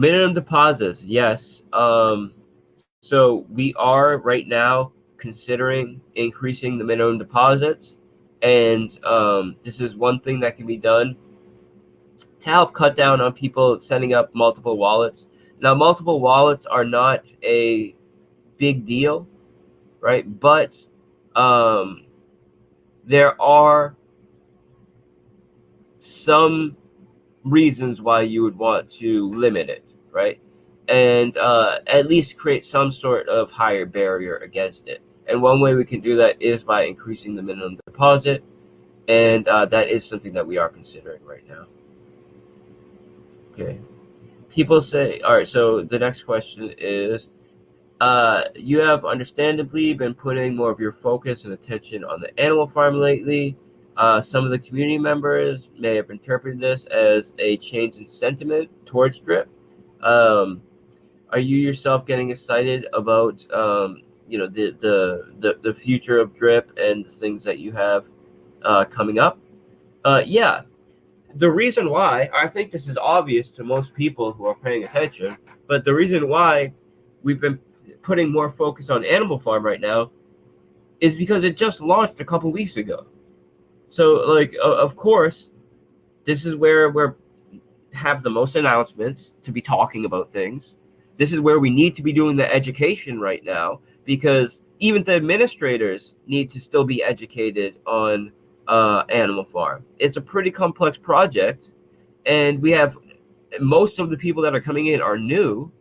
Minimum deposits, yes. So we are right now considering increasing the minimum deposits, and this is one thing that can be done to help cut down on people setting up multiple wallets. Now, multiple wallets are not a big deal, right? But um, there are some reasons why you would want to limit it, right? And at least create some sort of higher barrier against it. And one way we can do that is by increasing the minimum deposit. And that is something that we are considering right now. Okay. People say, all right, so the next question is, you have understandably been putting more of your focus and attention on the animal farm lately. Some of the community members may have interpreted this as a change in sentiment towards drip. Um, are you yourself getting excited about the future of drip and the things that you have coming up? Yeah. The reason why, I think this is obvious to most people who are paying attention, but the reason why we've been putting more focus on Animal Farm right now is because it just launched a couple weeks ago. So, like, of course, this is where we have the most announcements to be talking about things. This is where we need to be doing the education right now, because even the administrators need to still be educated on Animal Farm. It's a pretty complex project, and we have most of the people that are coming in are new.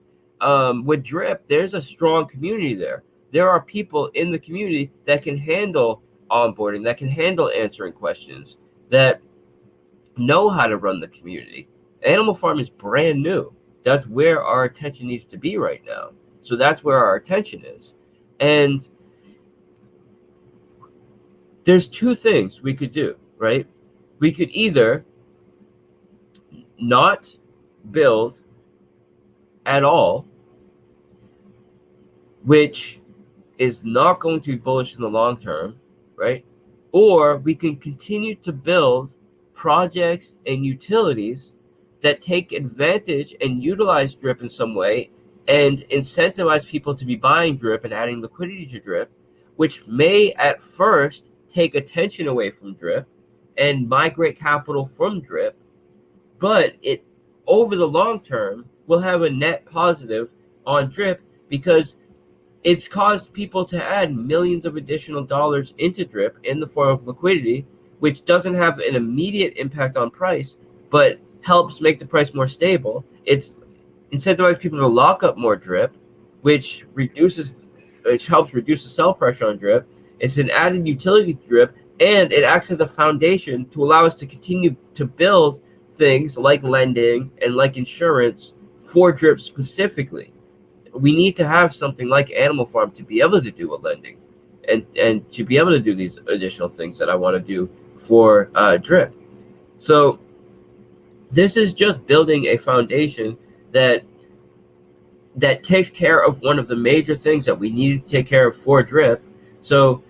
With drip, there's a strong community there. There are people in the community that can handle onboarding, that can handle answering questions, that know how to run the community. Animal Farm is brand new. That's where our attention needs to be right now. So that's where our attention is. And there's two things we could do, right? We could either not build at all, which is not going to be bullish in the long term, right? Or we can continue to build projects and utilities that take advantage and utilize drip in some way and incentivize people to be buying drip and adding liquidity to drip, which may at first take attention away from drip and migrate capital from drip, but it over the long term will have a net positive on drip because it's caused people to add millions of additional dollars into drip in the form of liquidity, which doesn't have an immediate impact on price, but helps make the price more stable. It's incentivized people to lock up more drip, which helps reduce the sell pressure on drip. It's an added utility to drip, and it acts as a foundation to allow us to continue to build things like lending and like insurance for drip specifically. We need to have something like Animal Farm to be able to do a lending and to be able to do these additional things that I want to do for drip. So this is just building a foundation that takes care of one of the major things that we needed to take care of for drip. So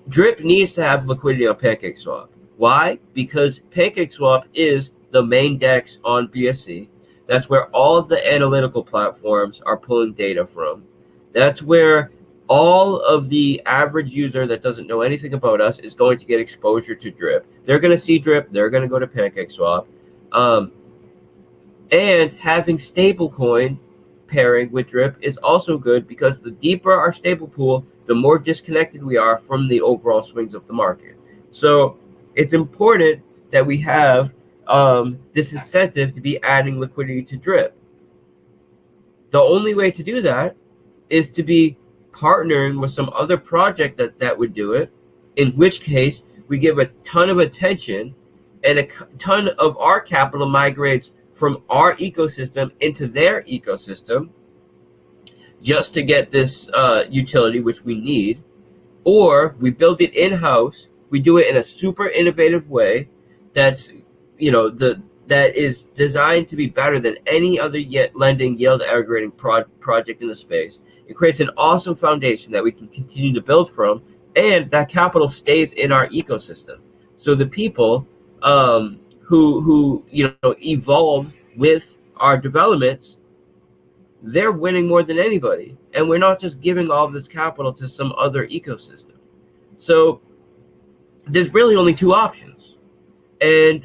drip needs to have liquidity on PancakeSwap. Why? Because PancakeSwap is the main DEX on BSC. That's where all of the analytical platforms are pulling data from. That's where all of the average user that doesn't know anything about us is going to get exposure to drip. They're going to see drip. They're going to go to PancakeSwap. And having stablecoin pairing with drip is also good because the deeper our stable pool, the more disconnected we are from the overall swings of the market. So it's important that we have this incentive to be adding liquidity to drip. The only way to do that is to be partnering with some other project that would do it, in which case we give a ton of attention and a ton of our capital migrates from our ecosystem into their ecosystem just to get this utility, which we need, or we build it in-house. We do it in a super innovative way that's that is designed to be better than any other lending yield aggregating project in the space. It creates an awesome foundation that we can continue to build from, and that capital stays in our ecosystem. So the people who evolve with our developments they're winning more than anybody. And we're not just giving all of this capital to some other ecosystem. So there's really only two options. And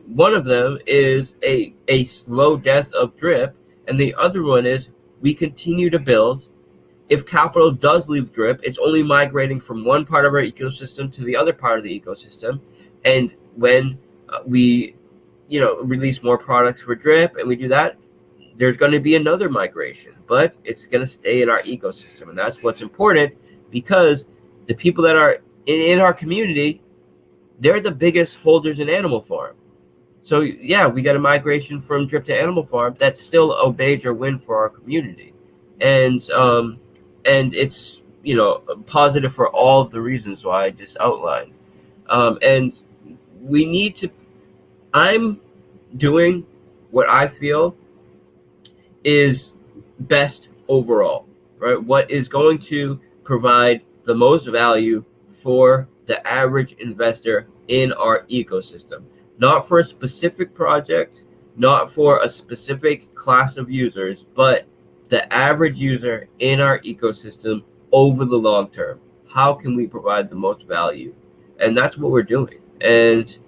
one of them is a slow death of drip, and the other one is we continue to build. If capital does leave drip, it's only migrating from one part of our ecosystem to the other part of the ecosystem. And when we release more products for drip and we do that, there's going to be another migration, but it's going to stay in our ecosystem. And that's what's important, because the people that are in our community, they're the biggest holders in Animal Farm. So yeah, we got a migration from drip to Animal Farm. That's still a major win for our community. And it's positive for all of the reasons why I just outlined. And we need to. I'm doing what I feel is best overall, right? What is going to provide the most value for the average investor in our ecosystem, not for a specific project, not for a specific class of users, but the average user in our ecosystem over the long term. How can we provide the most value? And that's what we're doing. And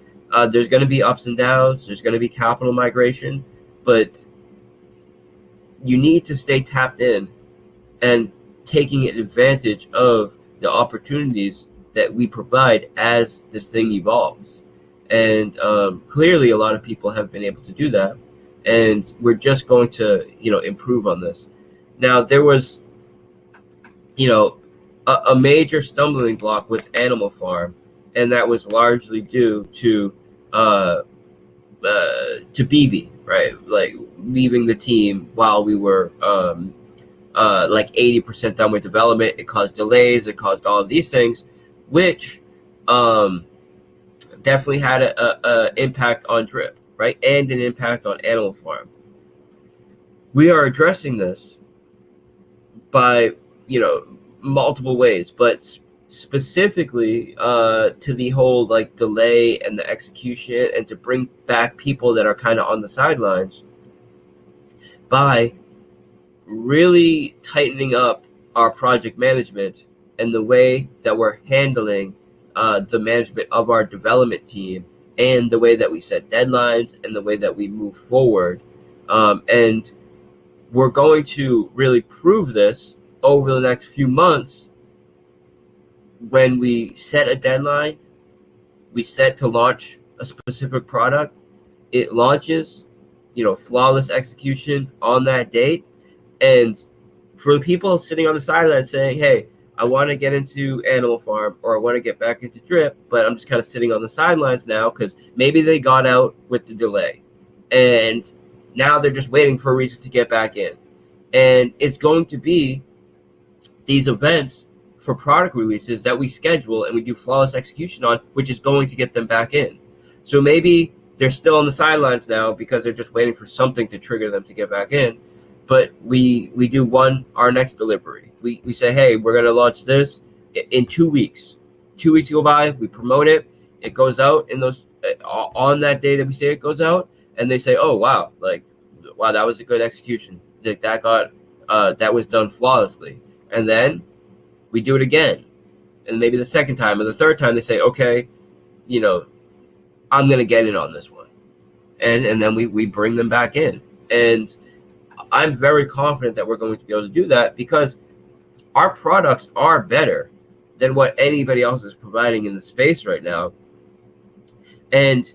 there's going to be ups and downs. There's going to be capital migration, but you need to stay tapped in and taking advantage of the opportunities that we provide as this thing evolves. And clearly a lot of people have been able to do that. And we're just going to, improve on this. Now, there was, a major stumbling block with Animal Farm, and that was largely due to BB, right? Like leaving the team while we were like 80% done with development. It caused delays. It caused all of these things, which definitely had a impact on drip, right? And an impact on Animal Farm. We are addressing this by, multiple ways, but specifically to the whole like delay and the execution, and to bring back people that are kind of on the sidelines, by really tightening up our project management and the way that we're handling the management of our development team, and the way that we set deadlines, and the way that we move forward. And we're going to really prove this over the next few months. When we set a deadline, we set to launch a specific product, it launches, flawless execution on that date. And for the people sitting on the sideline saying, hey, I want to get into Animal Farm, or I want to get back into drip, but I'm just kind of sitting on the sidelines now because maybe they got out with the delay and now they're just waiting for a reason to get back in. And it's going to be these events for product releases that we schedule and we do flawless execution on, which is going to get them back in. So maybe they're still on the sidelines now because they're just waiting for something to trigger them to get back in. But we do our next delivery. We say, hey, we're going to launch this in 2 weeks. 2 weeks go by, we promote it. It goes out in those on that day that we say it goes out, and they say, oh, wow, that was a good execution. That was done flawlessly. And then we do it again. And maybe the second time or the third time they say, okay, I'm going to get in on this one. And then we bring them back in. And I'm very confident that we're going to be able to do that because our products are better than what anybody else is providing in the space right now. And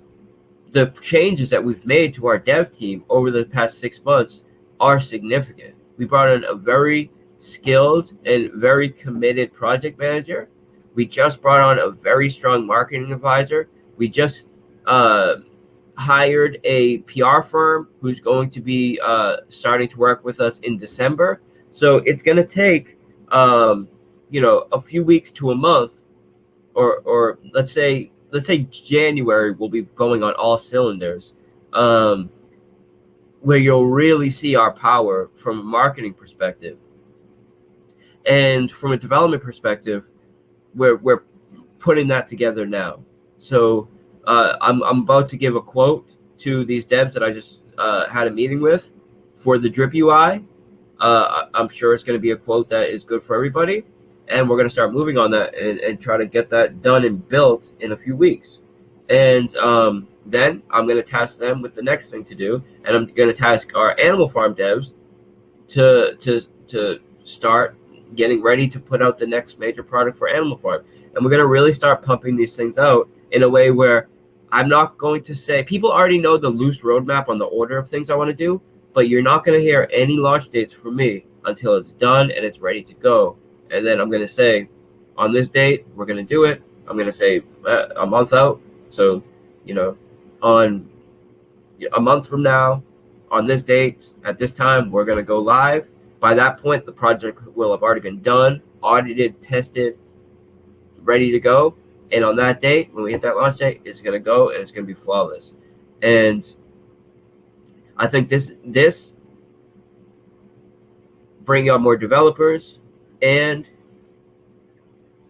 the changes that we've made to our dev team over the past 6 months are significant. We brought in a very skilled and very committed project manager. We just brought on a very strong marketing advisor. We just hired a PR firm who's going to be starting to work with us in December. So it's going to take, a few weeks to a month, or let's say January will be going on all cylinders, where you'll really see our power from a marketing perspective. And from a development perspective, we're putting that together now. So I'm about to give a quote to these devs that I just had a meeting with for the drip UI. I'm sure it's going to be a quote that is good for everybody, and we're going to start moving on that and try to get that done and built in a few weeks. And then I'm going to task them with the next thing to do, and I'm going to task our animal farm devs to start getting ready to put out the next major product for animal farm. And we're going to really start pumping these things out in a way where I'm not going to say, people already know the loose roadmap on the order of things I want to do, but you're not going to hear any launch dates from me until it's done and it's ready to go. And then I'm going to say, on this date, we're going to do it. I'm going to say a month out. So, on a month from now, on this date, at this time, we're going to go live. By that point, the project will have already been done, audited, tested, ready to go. And on that date, when we hit that launch date, it's going to go and it's going to be flawless. And I think this bringing on more developers and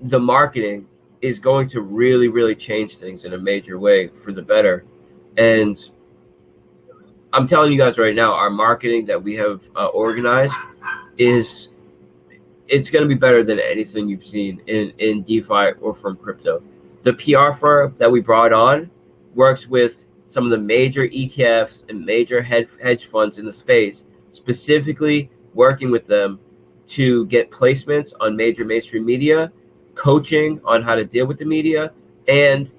the marketing is going to really, really change things in a major way for the better. And I'm telling you guys right now, our marketing that we have organized it's going to be better than anything you've seen in DeFi or from crypto. The PR firm that we brought on works with some of the major ETFs and major hedge funds in the space, specifically working with them to get placements on major mainstream media, coaching on how to deal with the media, and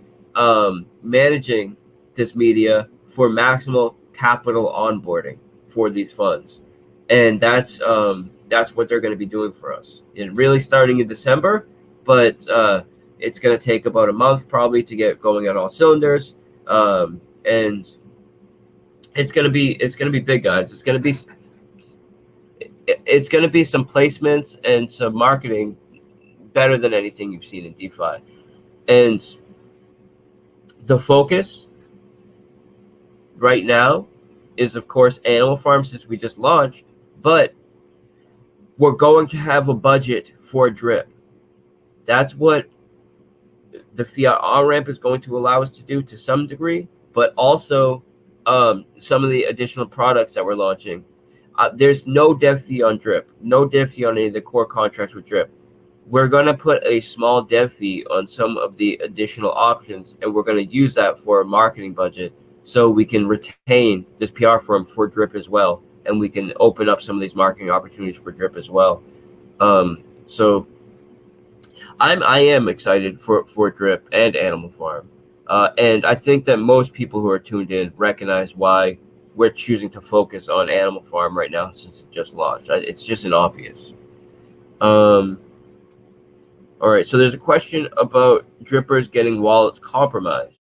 managing this media for maximal capital onboarding for these funds. And that's what they're going to be doing for us. And really starting in December, but it's going to take about a month probably to get going on all cylinders. And it's going to be big, guys. It's going to be some placements and some marketing better than anything you've seen in DeFi. And the focus right now is, of course, Animal Farm, since we just launched, but we're going to have a budget for drip. That's what the fiat on-ramp is going to allow us to do to some degree, but also some of the additional products that we're launching. There's no dev fee on drip, no dev fee on any of the core contracts with drip. We're going to put a small dev fee on some of the additional options, and we're going to use that for a marketing budget so we can retain this PR firm for drip as well, and we can open up some of these marketing opportunities for drip as well. So I am excited for drip and Animal Farm, and I think that most people who are tuned in recognize why we're choosing to focus on Animal Farm right now since it just launched. It's just an obvious. All right, so there's a question about drippers getting wallets compromised.